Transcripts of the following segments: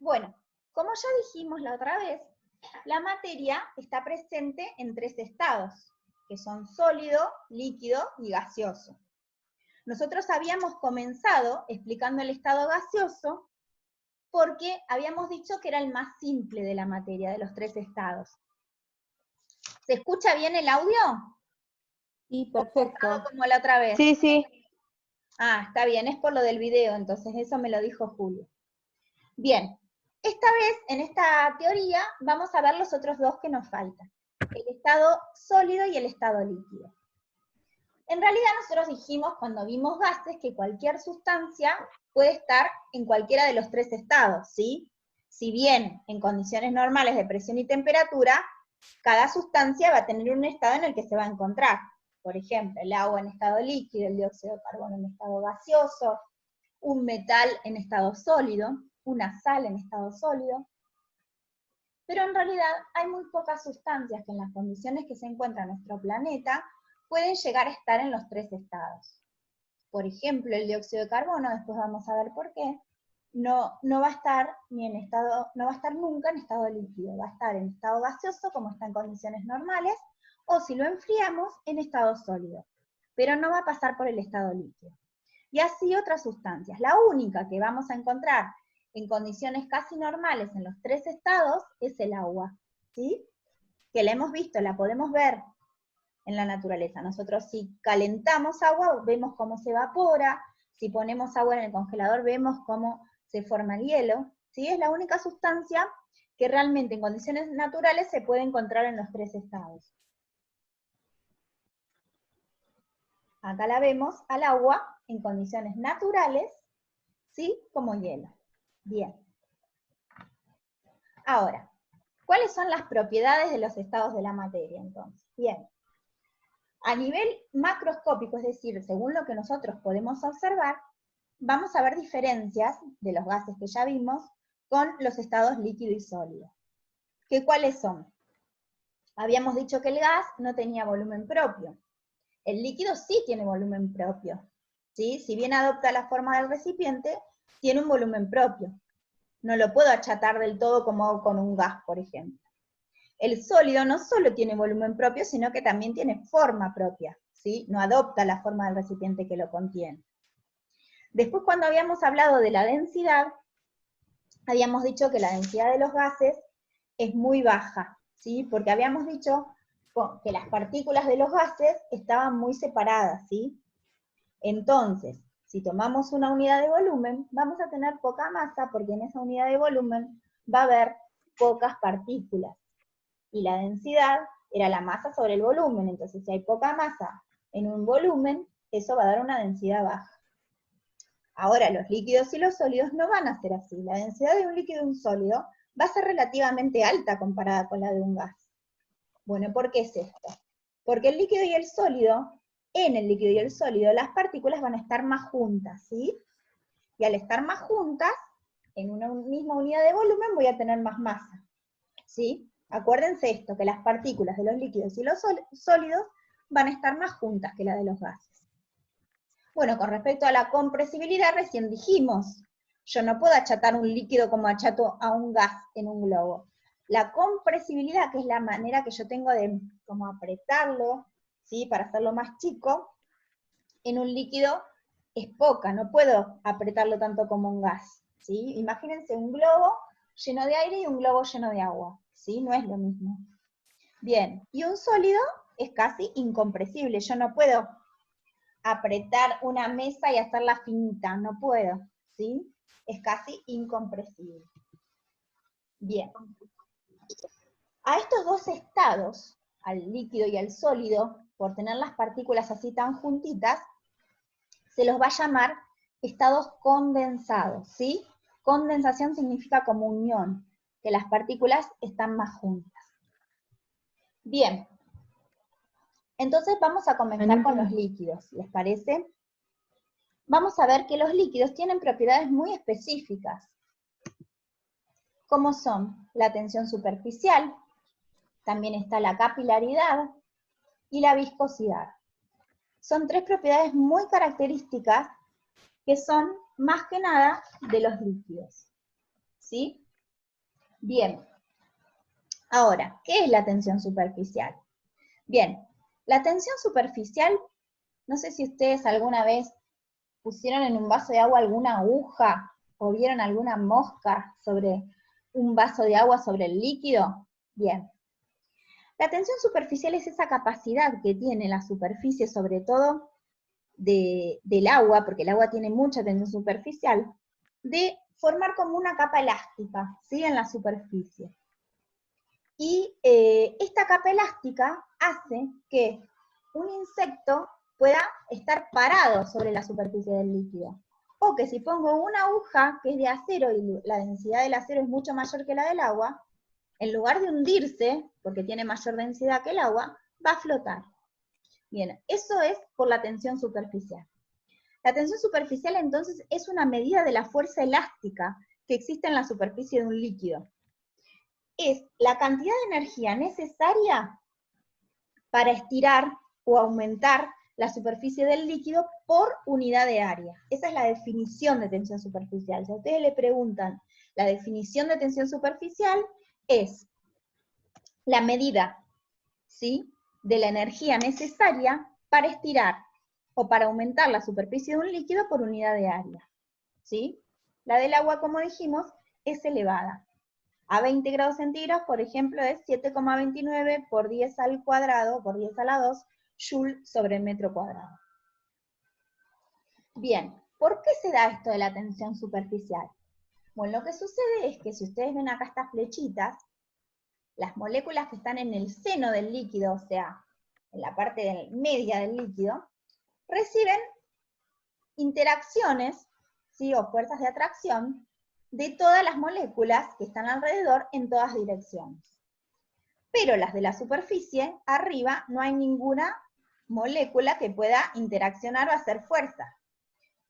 Bueno, como ya dijimos la otra vez, la materia está presente en tres estados, que son sólido, líquido y gaseoso. Nosotros habíamos comenzado explicando el estado gaseoso porque habíamos dicho que era el más simple de la materia, de los tres estados. ¿Se escucha bien el audio? Sí, perfecto. Como la otra vez. Sí, sí. Ah, está bien, es por lo del video, entonces eso me lo dijo Julio. Bien, esta vez, en esta teoría, vamos a ver los otros dos que nos faltan. El estado sólido y el estado líquido. En realidad nosotros dijimos cuando vimos gases que cualquier sustancia puede estar en cualquiera de los tres estados, ¿sí? Si bien en condiciones normales de presión y temperatura, cada sustancia va a tener un estado en el que se va a encontrar. Por ejemplo, el agua en estado líquido, el dióxido de carbono en estado gaseoso, un metal en estado sólido, una sal en estado sólido. Pero en realidad hay muy pocas sustancias que en las condiciones que se encuentra nuestro planeta pueden llegar a estar en los tres estados. Por ejemplo, el dióxido de carbono, después vamos a ver por qué, no va a estar no va a estar nunca en estado líquido, va a estar en estado gaseoso, como está en condiciones normales, o si lo enfriamos, en estado sólido, pero no va a pasar por el estado líquido. Y así otras sustancias. La única que vamos a encontrar en condiciones casi normales en los tres estados es el agua, ¿sí? Que la hemos visto, la podemos ver en la naturaleza. Nosotros si calentamos agua, vemos cómo se evapora, si ponemos agua en el congelador, vemos cómo se forma el hielo, ¿sí? Es la única sustancia que realmente en condiciones naturales se puede encontrar en los tres estados. Acá la vemos al agua en condiciones naturales, ¿sí? Como hielo. Bien. Ahora, ¿cuáles son las propiedades de los estados de la materia entonces? Bien. A nivel macroscópico, es decir, según lo que nosotros podemos observar, vamos a ver diferencias de los gases que ya vimos con los estados líquido y sólido. ¿Cuáles son? Habíamos dicho que el gas no tenía volumen propio. El líquido sí tiene volumen propio, ¿sí? Si bien adopta la forma del recipiente, tiene un volumen propio. No lo puedo achatar del todo como hago con un gas, por ejemplo. El sólido no solo tiene volumen propio, sino que también tiene forma propia, ¿sí? No adopta la forma del recipiente que lo contiene. Después, cuando habíamos hablado de la densidad, habíamos dicho que la densidad de los gases es muy baja, ¿sí? Porque habíamos dicho que las partículas de los gases estaban muy separadas, ¿sí? Entonces, si tomamos una unidad de volumen, vamos a tener poca masa, porque en esa unidad de volumen va a haber pocas partículas. Y la densidad era la masa sobre el volumen, entonces si hay poca masa en un volumen, eso va a dar una densidad baja. Ahora, los líquidos y los sólidos no van a ser así. La densidad de un líquido y un sólido va a ser relativamente alta comparada con la de un gas. Bueno, ¿por qué es esto? Porque el líquido y el sólido, en el líquido y el sólido, las partículas van a estar más juntas, ¿sí? Y al estar más juntas, en una misma unidad de volumen voy a tener más masa, ¿sí? Acuérdense esto, que las partículas de los líquidos y los sólidos van a estar más juntas que la de los gases. Bueno, con respecto a la compresibilidad, recién dijimos, yo no puedo achatar un líquido como achato a un gas en un globo. La compresibilidad, que es la manera que yo tengo de como apretarlo, ¿sí? Para hacerlo más chico, en un líquido es poca, no puedo apretarlo tanto como un gas, ¿sí? Imagínense un globo lleno de aire y un globo lleno de agua, ¿sí? No es lo mismo. Bien, y un sólido es casi incompresible, yo no puedo apretar una mesa y hacerla finita, no puedo, ¿sí? Es casi incompresible. Bien. A estos dos estados, al líquido y al sólido, por tener las partículas así tan juntitas, se los va a llamar estados condensados, ¿sí? Condensación significa como unión, que las partículas están más juntas. Bien, entonces vamos a comenzar con los líquidos, ¿les parece? Vamos a ver que los líquidos tienen propiedades muy específicas, como son la tensión superficial, también está la capilaridad y la viscosidad. Son tres propiedades muy características que son más que nada de los líquidos, ¿sí? Bien. Ahora, ¿qué es la tensión superficial? Bien, la tensión superficial, no sé si ustedes alguna vez pusieron en un vaso de agua alguna aguja o vieron alguna mosca sobre un vaso de agua sobre el líquido. Bien. La tensión superficial es esa capacidad que tiene la superficie, sobre todo del agua, porque el agua tiene mucha tensión superficial, de formar como una capa elástica, ¿sí? En la superficie. Y esta capa elástica hace que un insecto pueda estar parado sobre la superficie del líquido. O que si pongo una aguja que es de acero y la densidad del acero es mucho mayor que la del agua, en lugar de hundirse, porque tiene mayor densidad que el agua, va a flotar. Bien, eso es por la tensión superficial. La tensión superficial entonces es una medida de la fuerza elástica que existe en la superficie de un líquido. Es la cantidad de energía necesaria para estirar o aumentar la superficie del líquido por unidad de área. Esa es la definición de tensión superficial. Si a ustedes le preguntan la definición de tensión superficial, es la medida, ¿sí?, de la energía necesaria para estirar o para aumentar la superficie de un líquido por unidad de área, ¿sí? La del agua, como dijimos, es elevada. A 20 grados centígrados, por ejemplo, es 7,29 por 10 al cuadrado, por 10 a la 2, joule sobre metro cuadrado. Bien, ¿por qué se da esto de la tensión superficial? Bueno, lo que sucede es que si ustedes ven acá estas flechitas, las moléculas que están en el seno del líquido, o sea, en la parte media del líquido, reciben interacciones, ¿sí?, o fuerzas de atracción de todas las moléculas que están alrededor en todas direcciones. Pero las de la superficie, arriba, no hay ninguna molécula que pueda interaccionar o hacer fuerza.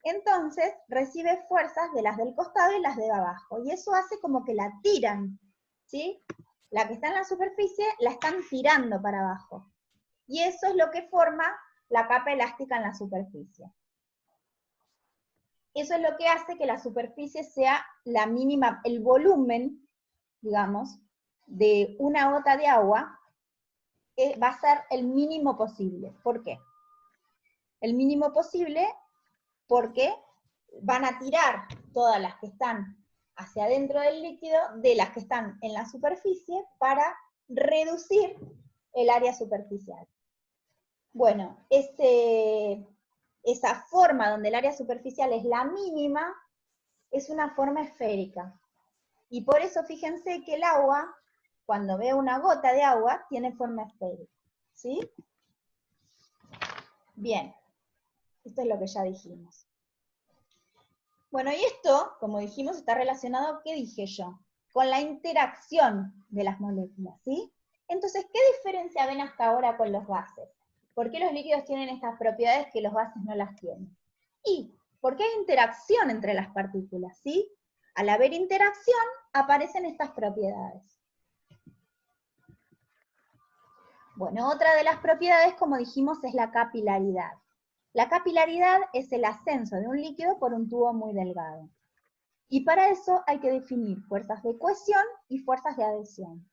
Entonces, recibe fuerzas de las del costado y las de abajo, y eso hace como que la tiran, ¿sí? La que está en la superficie la están tirando para abajo. Y eso es lo que forma la capa elástica en la superficie. Eso es lo que hace que la superficie sea la mínima, el volumen, digamos, de una gota de agua, va a ser el mínimo posible. ¿Por qué? El mínimo posible porque van a tirar todas las que están hacia adentro del líquido de las que están en la superficie para reducir el área superficial. Bueno, esa forma donde el área superficial es la mínima es una forma esférica. Y por eso fíjense que el agua, cuando veo una gota de agua, tiene forma esférica. ¿Sí? Bien, esto es lo que ya dijimos. Bueno, y esto, como dijimos, está relacionado, ¿qué dije yo? Con la interacción de las moléculas, ¿sí? Entonces, ¿qué diferencia ven hasta ahora con los gases? ¿Por qué los líquidos tienen estas propiedades que los gases no las tienen? Y porque hay interacción entre las partículas, ¿sí? Al haber interacción, aparecen estas propiedades. Bueno, otra de las propiedades, como dijimos, es la capilaridad. La capilaridad es el ascenso de un líquido por un tubo muy delgado. Y para eso hay que definir fuerzas de cohesión y fuerzas de adhesión.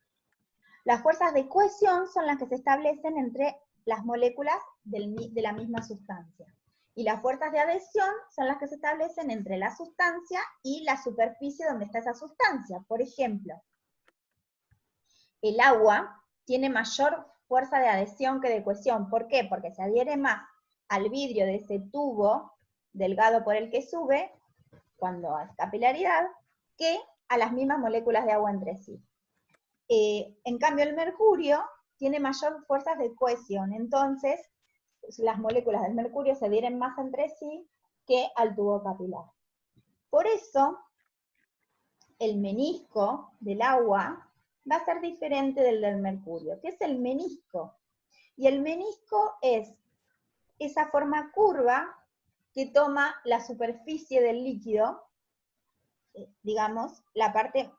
Las fuerzas de cohesión son las que se establecen entre las moléculas de la misma sustancia. Y las fuerzas de adhesión son las que se establecen entre la sustancia y la superficie donde está esa sustancia. Por ejemplo, el agua tiene mayor fuerza de adhesión que de cohesión. ¿Por qué? Porque se adhiere más al vidrio de ese tubo delgado por el que sube, cuando hay capilaridad, que a las mismas moléculas de agua entre sí. En cambio, el mercurio tiene mayor fuerzas de cohesión, entonces las moléculas del mercurio se adhieren más entre sí que al tubo capilar. Por eso, el menisco del agua va a ser diferente del mercurio. ¿Qué es el menisco? Y el menisco es esa forma curva que toma la superficie del líquido, digamos, la parte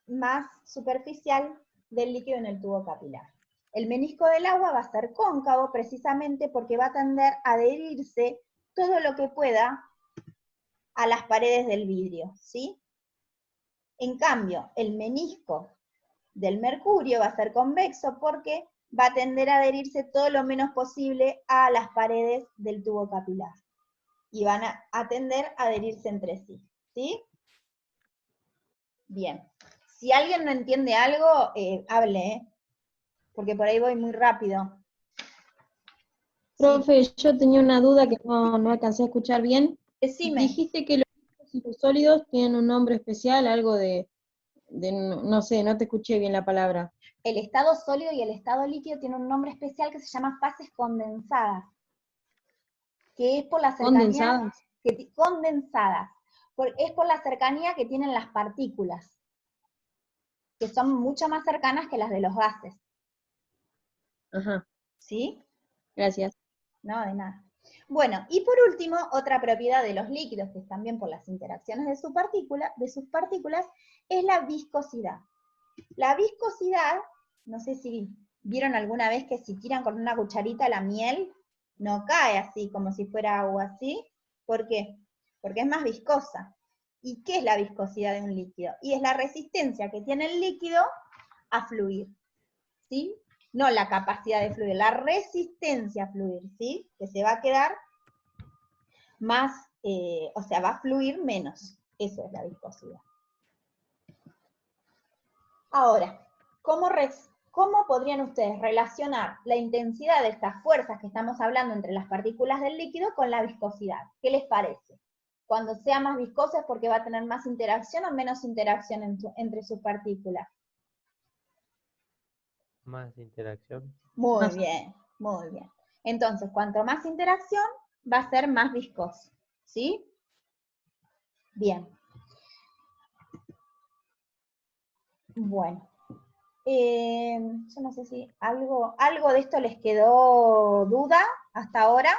más superficial del líquido en el tubo capilar. El menisco del agua va a ser cóncavo precisamente porque va a tender a adherirse todo lo que pueda a las paredes del vidrio, ¿sí? En cambio, el menisco del mercurio va a ser convexo porque va a tender a adherirse todo lo menos posible a las paredes del tubo capilar. Y van a tender a adherirse entre sí. ¿Sí? Bien. Si alguien no entiende algo, hable, porque por ahí voy muy rápido. Sí. Profe, yo tenía una duda que no alcancé a escuchar bien. Decime. Dijiste que los líquidos y los sólidos tienen un nombre especial, algo de no sé, no te escuché bien la palabra. El estado sólido y el estado líquido tienen un nombre especial que se llama fases condensadas, que es por la cercanía ¿Condensadas? es por la cercanía que tienen las partículas, que son mucho más cercanas que las de los gases. Ajá. ¿Sí? Gracias. No, de nada. Bueno, y por último, otra propiedad de los líquidos, que es también por las interacciones de sus partículas, es la viscosidad. La viscosidad, no sé si vieron alguna vez que si tiran con una cucharita la miel, no cae así como si fuera agua, ¿sí? ¿Por qué? Porque es más viscosa. ¿Y qué es la viscosidad de un líquido? Y es la resistencia que tiene el líquido a fluir, ¿sí? No la capacidad de fluir, la resistencia a fluir, ¿sí? Que se va a quedar más, o sea, va a fluir menos. Eso es la viscosidad. Ahora, ¿cómo podrían ustedes relacionar la intensidad de estas fuerzas que estamos hablando entre las partículas del líquido con la viscosidad? ¿Qué les parece? Cuando sea más viscosa es porque va a tener más interacción o menos interacción entre sus partículas. Más interacción. Muy bien, muy bien. Entonces, cuanto más interacción, va a ser más viscoso, ¿sí? Bien. Bueno. Yo no sé si algo de esto les quedó duda hasta ahora,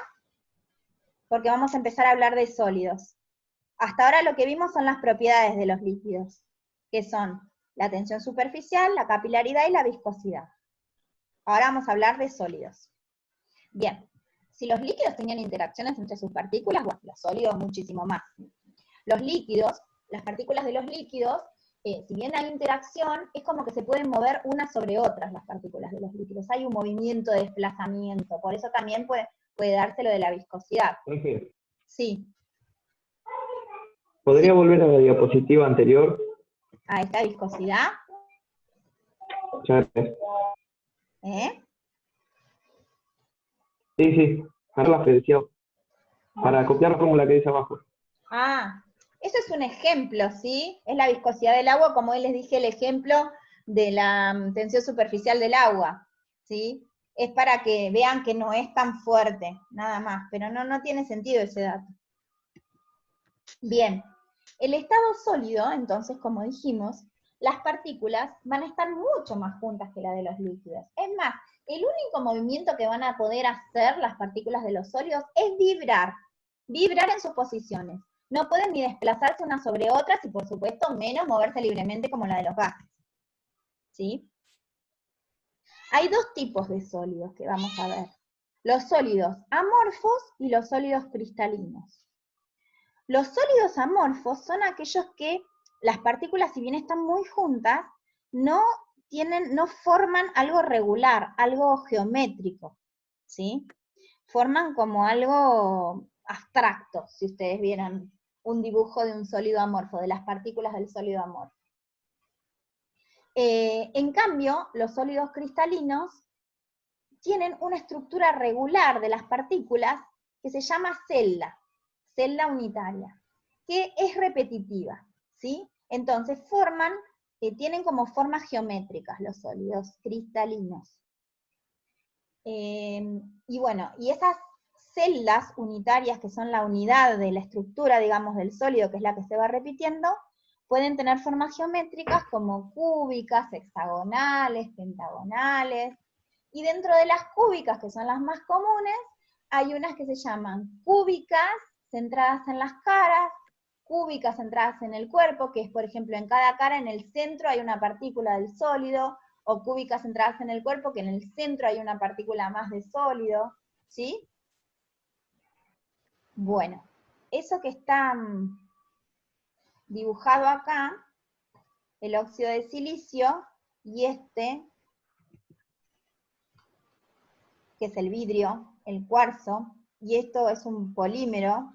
porque vamos a empezar a hablar de sólidos. Hasta ahora lo que vimos son las propiedades de los líquidos, que son la tensión superficial, la capilaridad y la viscosidad. Ahora vamos a hablar de sólidos. Bien, si los líquidos tenían interacciones entre sus partículas, bueno, los sólidos muchísimo más. Los líquidos, las partículas de los líquidos, si bien hay interacción, es como que se pueden mover unas sobre otras las partículas de los líquidos. Hay un movimiento de desplazamiento, por eso también puede darse lo de la viscosidad. Profe, Sí. ¿podría volver a la diapositiva anterior? A esta viscosidad. Muchas gracias. ¿Eh? Sí, ahora la decía, para copiar la fórmula que dice abajo. Ah, eso es un ejemplo, ¿sí? Es la viscosidad del agua, como les dije, el ejemplo de la tensión superficial del agua, ¿sí? Es para que vean que no es tan fuerte, nada más, pero no tiene sentido ese dato. Bien, el estado sólido, entonces, como dijimos, las partículas van a estar mucho más juntas que la de los líquidos. Es más, el único movimiento que van a poder hacer las partículas de los sólidos es vibrar en sus posiciones. No pueden ni desplazarse unas sobre otras y, por supuesto, menos moverse libremente como la de los gases. ¿Sí? Hay dos tipos de sólidos que vamos a ver. Los sólidos amorfos y los sólidos cristalinos. Los sólidos amorfos son aquellos que las partículas, si bien están muy juntas, no forman algo regular, algo geométrico, ¿sí? Forman como algo abstracto, si ustedes vieran un dibujo de un sólido amorfo, de las partículas del sólido amorfo. En cambio, los sólidos cristalinos tienen una estructura regular de las partículas que se llama celda unitaria, que es repetitiva, ¿sí? Entonces tienen como formas geométricas los sólidos cristalinos. Y bueno, y esas celdas unitarias, que son la unidad de la estructura, digamos, del sólido, que es la que se va repitiendo, pueden tener formas geométricas como cúbicas, hexagonales, pentagonales, y dentro de las cúbicas, que son las más comunes, hay unas que se llaman cúbicas, centradas en las caras, cúbicas centradas en el cuerpo, que es, por ejemplo, en cada cara, en el centro hay una partícula del sólido, o cúbicas centradas en el cuerpo, que en el centro hay una partícula más de sólido, ¿sí? Bueno, eso que está dibujado acá el óxido de silicio, y este, que es el vidrio, el cuarzo, y esto es un polímero.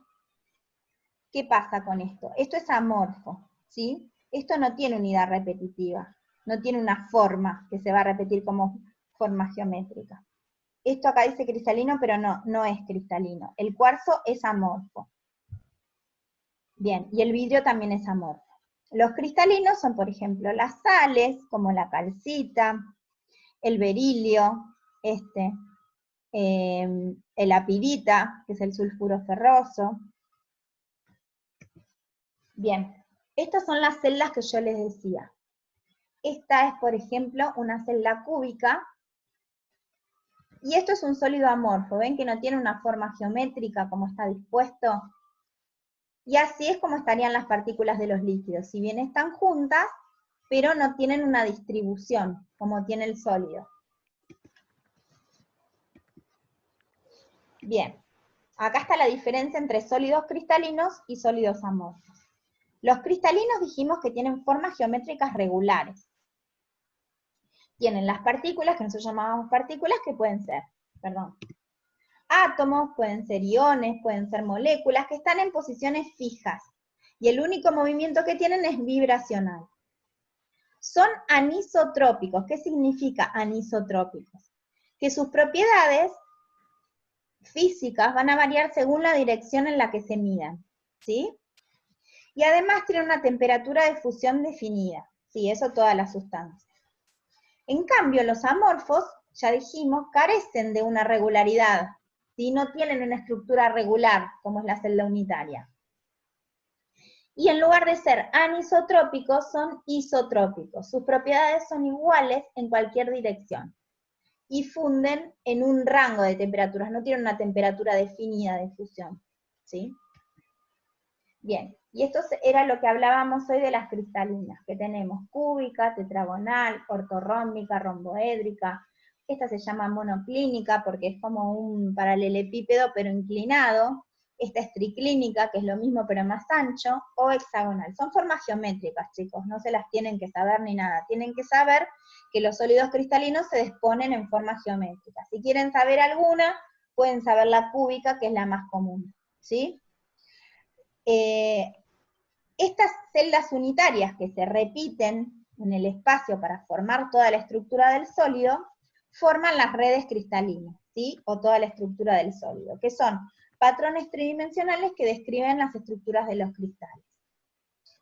¿Qué pasa con esto? Esto es amorfo, ¿sí? Esto no tiene unidad repetitiva, no tiene una forma que se va a repetir como forma geométrica. Esto acá dice cristalino, pero no es cristalino. El cuarzo es amorfo. Bien, y el vidrio también es amorfo. Los cristalinos son, por ejemplo, las sales, como la calcita, el berilio, el apirita, que es el sulfuro ferroso. Bien, estas son las celdas que yo les decía. Esta es, por ejemplo, una celda cúbica, y esto es un sólido amorfo. ¿Ven que no tiene una forma geométrica como está dispuesto? Y así es como estarían las partículas de los líquidos. Si bien están juntas, pero no tienen una distribución, como tiene el sólido. Bien, acá está la diferencia entre sólidos cristalinos y sólidos amorfos. Los cristalinos dijimos que tienen formas geométricas regulares. Tienen las partículas, que nosotros llamamos partículas, que pueden ser, átomos, pueden ser iones, pueden ser moléculas, que están en posiciones fijas. Y el único movimiento que tienen es vibracional. Son anisotrópicos. ¿Qué significa anisotrópicos? Que sus propiedades físicas van a variar según la dirección en la que se midan, ¿sí? Y además tienen una temperatura de fusión definida, ¿sí? Eso todas las sustancias. En cambio, los amorfos, ya dijimos, carecen de una regularidad, ¿sí? No tienen una estructura regular, como es la celda unitaria. Y en lugar de ser anisotrópicos, son isotrópicos. Sus propiedades son iguales en cualquier dirección. Y funden en un rango de temperaturas, no tienen una temperatura definida de fusión, ¿sí? Bien, y esto era lo que hablábamos hoy de las cristalinas, que tenemos cúbica, tetragonal, ortorrómbica, romboédrica. Esta se llama monoclínica porque es como un paralelepípedo pero inclinado. Esta es triclínica, que es lo mismo pero más ancho, o hexagonal. Son formas geométricas, chicos, no se las tienen que saber ni nada. Tienen que saber que los sólidos cristalinos se disponen en formas geométricas. Si quieren saber alguna, pueden saber la cúbica, que es la más común, ¿sí? Estas celdas unitarias que se repiten en el espacio para formar toda la estructura del sólido, forman las redes cristalinas, ¿sí? O toda la estructura del sólido, que son patrones tridimensionales que describen las estructuras de los cristales.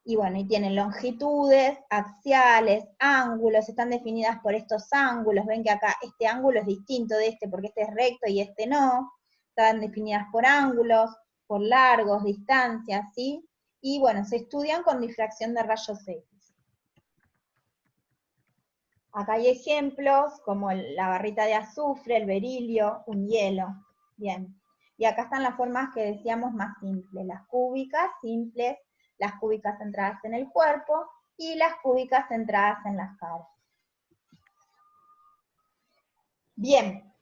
Y bueno, y tienen longitudes, axiales, ángulos, están definidas por estos ángulos. Ven que acá este ángulo es distinto de este porque este es recto y este no. Están definidas por ángulos, por largos, distancias, ¿sí? Y bueno, se estudian con difracción de rayos X. Acá hay ejemplos como la barrita de azufre, el berilio, un hielo. Bien. Y acá están las formas que decíamos más simples, las cúbicas, simples, las cúbicas centradas en el cuerpo, y las cúbicas centradas en las caras. Bien,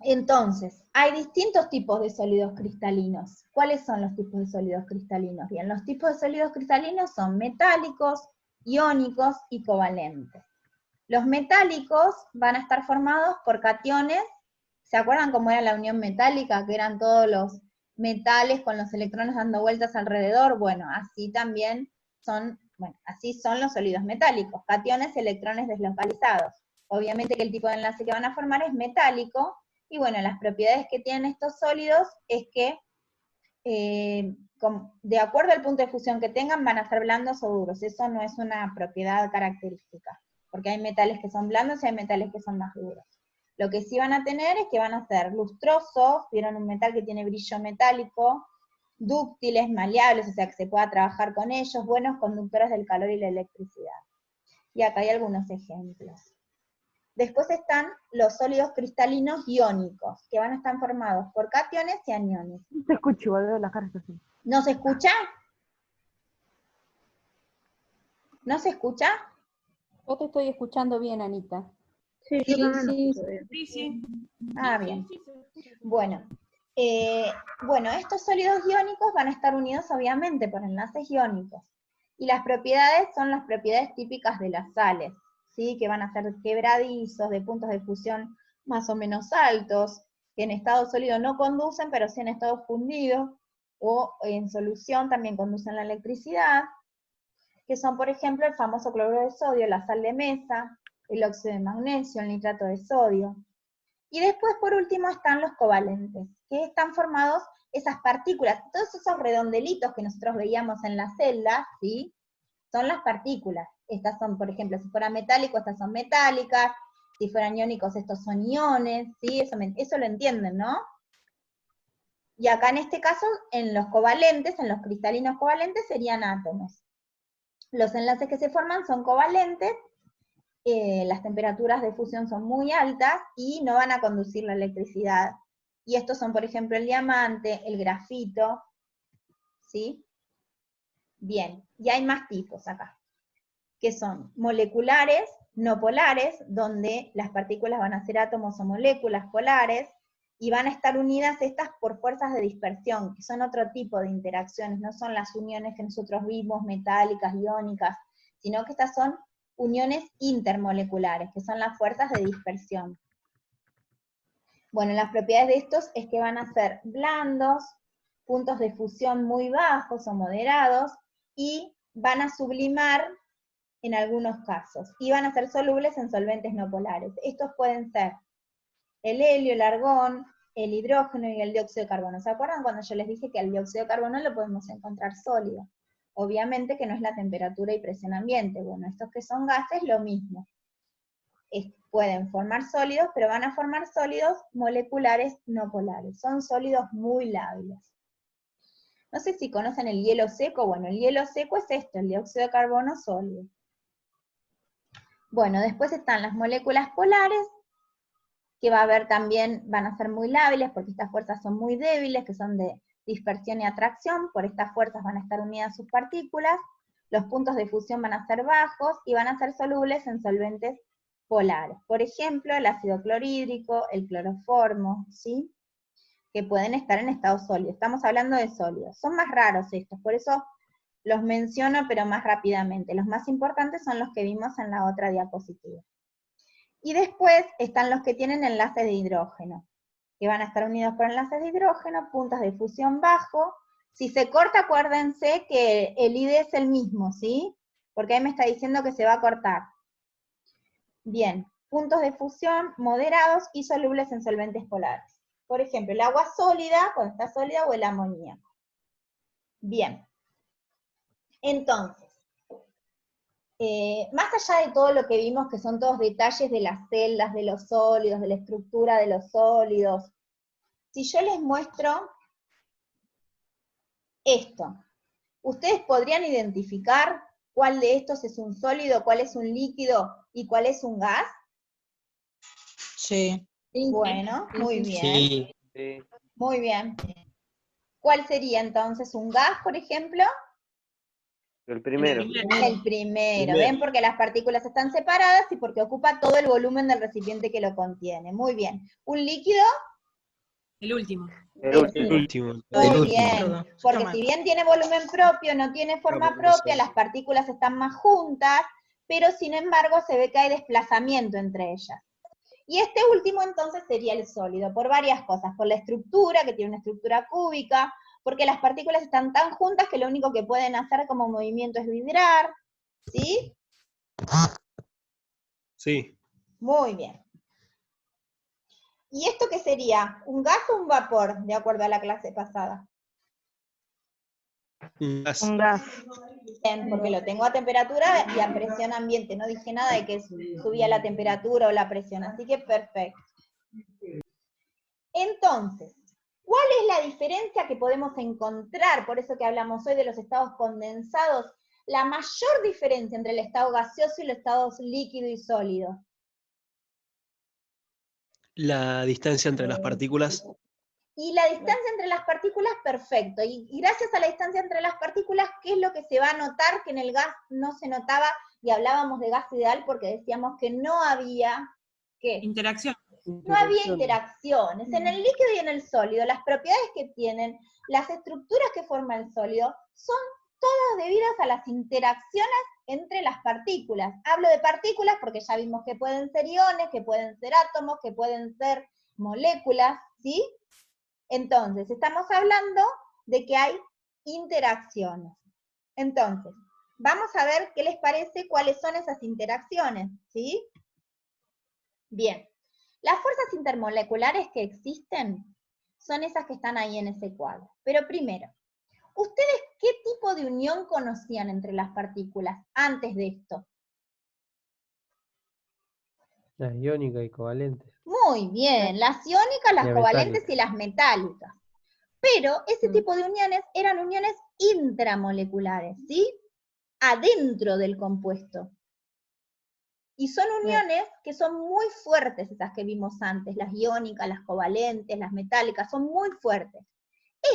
entonces, hay distintos tipos de sólidos cristalinos. ¿Cuáles son los tipos de sólidos cristalinos? Bien, los tipos de sólidos cristalinos son metálicos, iónicos y covalentes. Los metálicos van a estar formados por cationes. ¿Se acuerdan cómo era la unión metálica? Que eran todos los metales con los electrones dando vueltas alrededor. Bueno, así también son, así son los sólidos metálicos, cationes, electrones deslocalizados. Obviamente que el tipo de enlace que van a formar es metálico, y bueno, las propiedades que tienen estos sólidos es que, de acuerdo al punto de fusión que tengan, van a ser blandos o duros. Eso no es una propiedad característica, porque hay metales que son blandos y hay metales que son más duros. Lo que sí van a tener es que van a ser lustrosos, vieron un metal que tiene brillo metálico, dúctiles, maleables, o sea que se pueda trabajar con ellos, buenos conductores del calor y la electricidad. Y acá hay algunos ejemplos. Después están los sólidos cristalinos iónicos, que van a estar formados por cationes y aniones. No te escucho, volver la cara está así. ¿No se escucha? ¿No se escucha? Yo te estoy escuchando bien, Anita. Sí, yo también lo sí. escucho bien. Sí, sí. Ah, bien. Bueno, estos sólidos iónicos van a estar unidos obviamente por enlaces iónicos. Y las propiedades son las propiedades típicas de las sales, ¿sí? Que van a ser quebradizos, de puntos de fusión más o menos altos, que en estado sólido no conducen, pero sí en estado fundido, o en solución también conducen la electricidad, que son, por ejemplo, el famoso cloruro de sodio, la sal de mesa, el óxido de magnesio, el nitrato de sodio. Y después, por último, están los covalentes, que están formados esas partículas, todos esos redondelitos que nosotros veíamos en las celdas, ¿sí? Son las partículas. Estas son, por ejemplo, si fuera metálico, estas son metálicas, si fueran iónicos, estos son iones, ¿sí? Eso lo entienden, ¿no? Y acá en este caso, en los covalentes, en los cristalinos covalentes, serían átomos. Los enlaces que se forman son covalentes, las temperaturas de fusión son muy altas y no van a conducir la electricidad. Y estos son, por ejemplo, el diamante, el grafito, ¿sí? Bien, y hay más tipos acá, que son moleculares, no polares, donde las partículas van a ser átomos o moléculas polares, y van a estar unidas estas por fuerzas de dispersión, que son otro tipo de interacciones, no son las uniones que nosotros vimos, metálicas, iónicas, sino que estas son uniones intermoleculares, que son las fuerzas de dispersión. Bueno, las propiedades de estos es que van a ser blandos, puntos de fusión muy bajos o moderados, y van a sublimar en algunos casos, y van a ser solubles en solventes no polares. Estos pueden ser el helio, el argón, el hidrógeno y el dióxido de carbono. ¿Se acuerdan cuando yo les dije que el dióxido de carbono lo podemos encontrar sólido? Obviamente que no es la temperatura y presión ambiente. Bueno, estos que son gases, lo mismo. Pueden formar sólidos, pero van a formar sólidos moleculares no polares. Son sólidos muy lábiles. No sé si conocen el hielo seco. Bueno, el hielo seco es esto, el dióxido de carbono sólido. Bueno, después están las moléculas polares, que va a haber también, van a ser muy lábiles, porque estas fuerzas son muy débiles, que son de dispersión y atracción. Por estas fuerzas van a estar unidas sus partículas, los puntos de fusión van a ser bajos, y van a ser solubles en solventes polares. Por ejemplo, el ácido clorhídrico, el cloroformo, ¿sí? Que pueden estar en estado sólido. Estamos hablando de sólidos. Son más raros estos, por eso los menciono, pero más rápidamente. Los más importantes son los que vimos en la otra diapositiva. Y después están los que tienen enlaces de hidrógeno, que van a estar unidos por enlaces de hidrógeno, puntos de fusión bajo. Si se corta, acuérdense que el ID es el mismo, ¿sí? Porque ahí me está diciendo que se va a cortar. Bien, puntos de fusión moderados y solubles en solventes polares. Por ejemplo, el agua sólida, cuando está sólida, o el amoníaco. Bien. Entonces, más allá de todo lo que vimos, que son todos detalles de las celdas, de los sólidos, de la estructura de los sólidos, si yo les muestro esto, ¿ustedes podrían identificar cuál de estos es un sólido, cuál es un líquido y cuál es un gas? Sí. Bueno, muy bien. Sí. Sí. Muy bien. ¿Cuál sería entonces un gas, por ejemplo? El primero. El primero, ¿ven? Porque las partículas están separadas y porque ocupa todo el volumen del recipiente que lo contiene. Muy bien. ¿Un líquido? El último. El último. Muy bien. Perdón, Porque toma. si bien tiene volumen propio, no tiene forma propia, las partículas están más juntas, pero sin embargo se ve que hay desplazamiento entre ellas. Y este último entonces sería el sólido, por varias cosas, por la estructura, que tiene una estructura cúbica, porque las partículas están tan juntas que lo único que pueden hacer como movimiento es vibrar, ¿sí? Sí. Muy bien. ¿Y esto qué sería? ¿Un gas o un vapor, de acuerdo a la clase pasada? Un gas. Un gas. Bien, porque lo tengo a temperatura y a presión ambiente, no dije nada de que subía la temperatura o la presión, así que perfecto. Entonces, ¿cuál es la diferencia que podemos encontrar? Por eso que hablamos hoy de los estados condensados, la mayor diferencia entre el estado gaseoso y los estados líquido y sólido. La distancia entre las partículas. Y la distancia entre las partículas, perfecto. Y gracias a la distancia entre las partículas, ¿qué es lo que se va a notar que en el gas no se notaba? Y hablábamos de gas ideal porque decíamos que no había, ¿qué? Interacción. No había interacciones. En el líquido y en el sólido, las propiedades que tienen, las estructuras que forma el sólido, son todos debidos a las interacciones entre las partículas. Hablo de partículas porque ya vimos que pueden ser iones, que pueden ser átomos, que pueden ser moléculas, ¿sí? Entonces, estamos hablando de que hay interacciones. Entonces, vamos a ver qué les parece, cuáles son esas interacciones, ¿sí? Bien, las fuerzas intermoleculares que existen son esas que están ahí en ese cuadro. Pero primero, ¿ustedes qué tipo de unión conocían entre las partículas antes de esto? Las iónicas y covalentes. Muy bien, las iónicas, las Y covalentes metálicas. y las metálicas. Pero ese tipo de uniones eran uniones intramoleculares, ¿sí? Adentro del compuesto. Y son uniones que son muy fuertes, esas que vimos antes, las iónicas, las covalentes, las metálicas, son muy fuertes.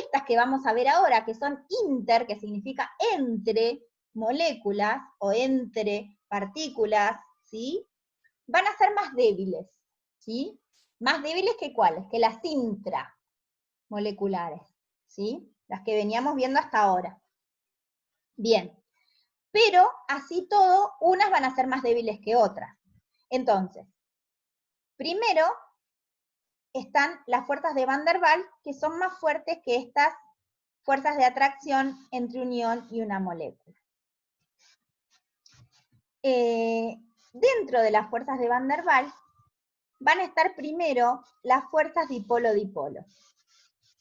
Estas que vamos a ver ahora, que son inter, que significa entre moléculas o entre partículas, ¿sí? Van a ser más débiles, ¿sí? Más débiles que cuáles, que las intramoleculares, ¿sí? Las que veníamos viendo hasta ahora. Bien, pero así todo, unas van a ser más débiles que otras. Entonces, primero están las fuerzas de Van der Waals, que son más fuertes que estas fuerzas de atracción entre un ion y una molécula. Dentro de las fuerzas de Van der Waals van a estar primero las fuerzas dipolo-dipolo.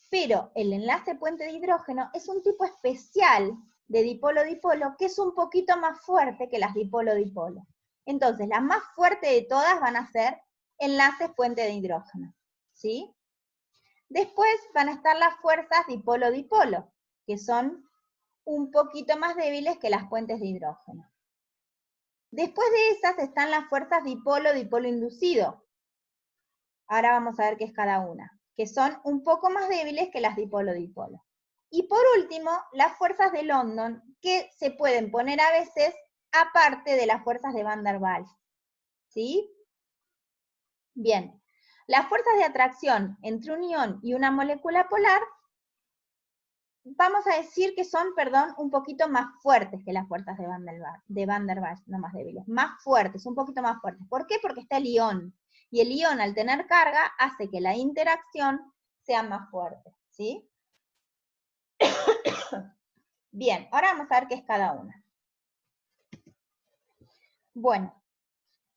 Pero el enlace puente de hidrógeno es un tipo especial de dipolo-dipolo que es un poquito más fuerte que las dipolo-dipolo. Entonces, las más fuertes de todas van a ser enlaces puente de hidrógeno, ¿sí? Después van a estar las fuerzas dipolo-dipolo, que son un poquito más débiles que las puentes de hidrógeno. Después de esas están las fuerzas dipolo-dipolo inducido. Ahora vamos a ver qué es cada una, que son un poco más débiles que las dipolo-dipolo. Y por último, las fuerzas de London, que se pueden poner a veces aparte de las fuerzas de Van der Waals, ¿sí? Bien, las fuerzas de atracción entre un ion y una molécula polar, vamos a decir que son, perdón, un poquito más fuertes que las fuerzas de Van der Waals, no más débiles, más fuertes, un poquito más fuertes. ¿Por qué? Porque está el ion, y el ion al tener carga hace que la interacción sea más fuerte, ¿sí? Bien, ahora vamos a ver qué es cada una. Bueno,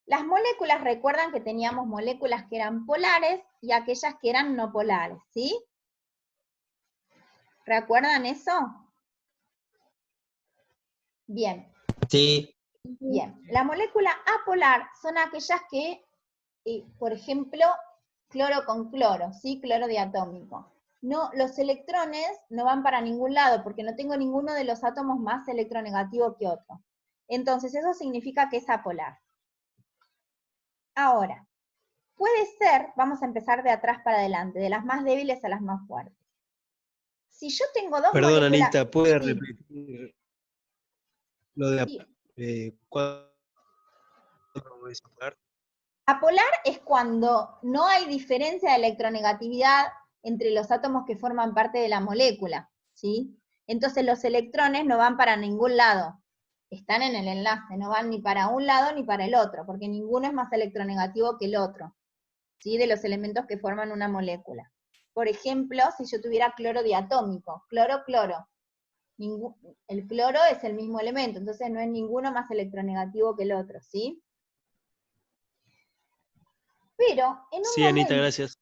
las moléculas, recuerdan que teníamos moléculas que eran polares y aquellas que eran no polares, ¿sí? ¿Recuerdan eso? Bien. Sí. Bien. La molécula apolar son aquellas que, por ejemplo, cloro con cloro, ¿sí? Cloro diatómico. No, los electrones no van para ningún lado porque no tengo ninguno de los átomos más electronegativo que otro. Entonces eso significa que es apolar. Ahora, puede ser, vamos a empezar de atrás para adelante, de las más débiles a las más fuertes. Si yo tengo dos Perdón, moléculas... Anita, ¿puede Sí, repetir lo de sí. cuándo es apolar? Apolar es cuando no hay diferencia de electronegatividad entre los átomos que forman parte de la molécula, ¿sí? Entonces los electrones no van para ningún lado, están en el enlace, no van ni para un lado ni para el otro, porque ninguno es más electronegativo que el otro, ¿sí? De los elementos que forman una molécula. Por ejemplo, si yo tuviera cloro diatómico, cloro-cloro, el cloro es el mismo elemento, entonces no es ninguno más electronegativo que el otro, ¿sí? Pero en un Sí, Anita, momento gracias.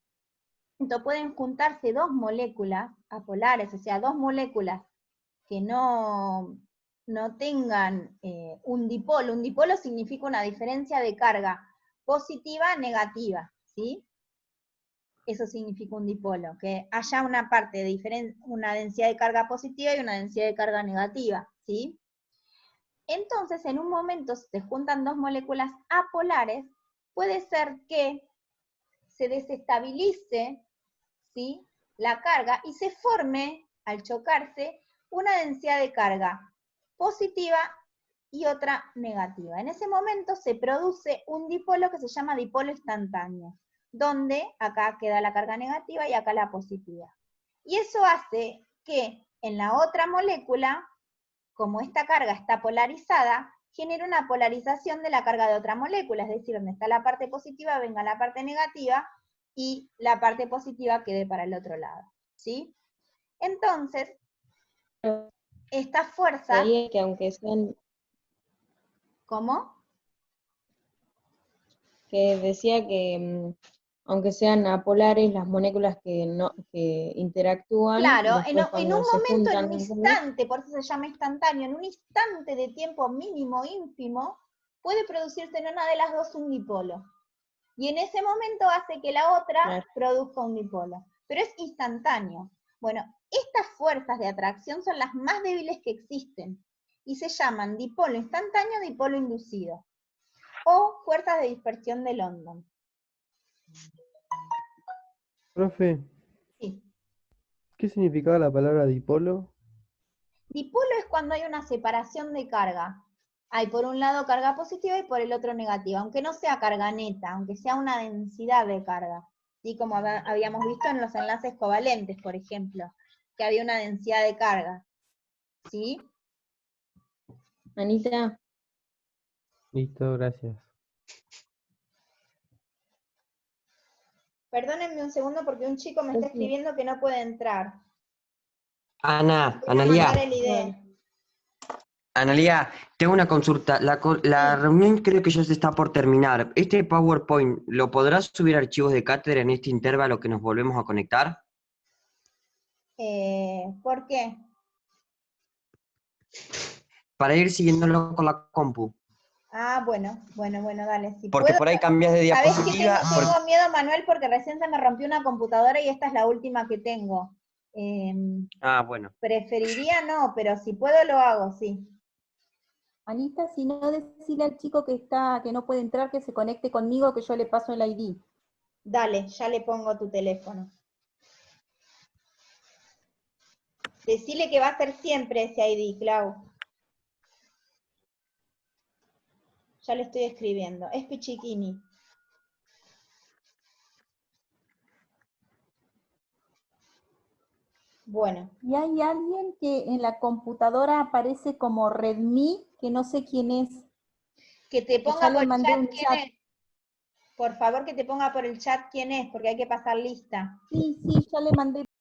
pueden juntarse dos moléculas apolares, o sea, dos moléculas que no tengan un dipolo. Un dipolo significa una diferencia de carga positiva, negativa, ¿sí? Eso significa un dipolo, que haya una parte de una densidad de carga positiva y una densidad de carga negativa, ¿sí? Entonces, en un momento, si se juntan dos moléculas apolares, puede ser que se desestabilice, ¿sí?, la carga y se forme, al chocarse, una densidad de carga positiva y otra negativa. En ese momento se produce un dipolo que se llama dipolo instantáneo, donde acá queda la carga negativa y acá la positiva. Y eso hace que en la otra molécula como esta carga está polarizada, genera una polarización de la carga de otra molécula, es decir, donde está la parte positiva venga la parte negativa y la parte positiva quede para el otro lado, ¿sí? Entonces, estas fuerzas... Sería que aunque sean, ¿Cómo? que decía que aunque sean apolares las moléculas que interactúan, Claro, después en cuando un se momento, en juntan un las dos, instante, por eso se llama instantáneo, en un instante de tiempo mínimo, ínfimo, puede producirse en una de las dos un dipolo. Y en ese momento hace que la otra Claro. produzca un dipolo. Pero es instantáneo. Bueno, estas fuerzas de atracción son las más débiles que existen. Y se llaman dipolo instantáneo, dipolo inducido. O fuerzas de dispersión de London. Profe, Sí. ¿qué significaba la palabra dipolo? Dipolo es cuando hay una separación de carga. Hay por un lado carga positiva y por el otro negativa, aunque no sea carga neta, aunque sea una densidad de carga. ¿Sí? Como habíamos visto en los enlaces covalentes, por ejemplo, que había una densidad de carga. ¿Sí? Anita, Listo, gracias. Perdónenme un segundo porque un chico me está Sí. escribiendo que no puede entrar. Ana, Voy a mandar Analía, el ID. Analía, tengo una consulta. La Sí. reunión creo que ya se está por terminar. ¿Este PowerPoint lo podrás subir a archivos de cátedra en este intervalo que nos volvemos a conectar? ¿Por qué? Para ir siguiéndolo con la compu. Ah, bueno, dale. Si Porque puedo, por ahí cambias de ¿sabés qué diapositiva. tengo miedo, Manuel? Porque recién se me rompió una computadora y esta es la última que tengo. Ah, bueno. Preferiría no, pero si puedo lo hago, sí. Anita, si no, decirle al chico que no puede entrar, que se conecte conmigo, que yo le paso el ID. Dale, ya le pongo tu teléfono. Decile que va a ser siempre ese ID, Clau. Ya le estoy escribiendo. Es Pichiquini. Bueno. Y hay alguien que en la computadora aparece como Redmi, que no sé quién es. Que te Que ponga ya por le el mandé chat un quién chat. es. Por favor, que te ponga por el chat quién es, porque hay que pasar lista. Sí, ya le mandé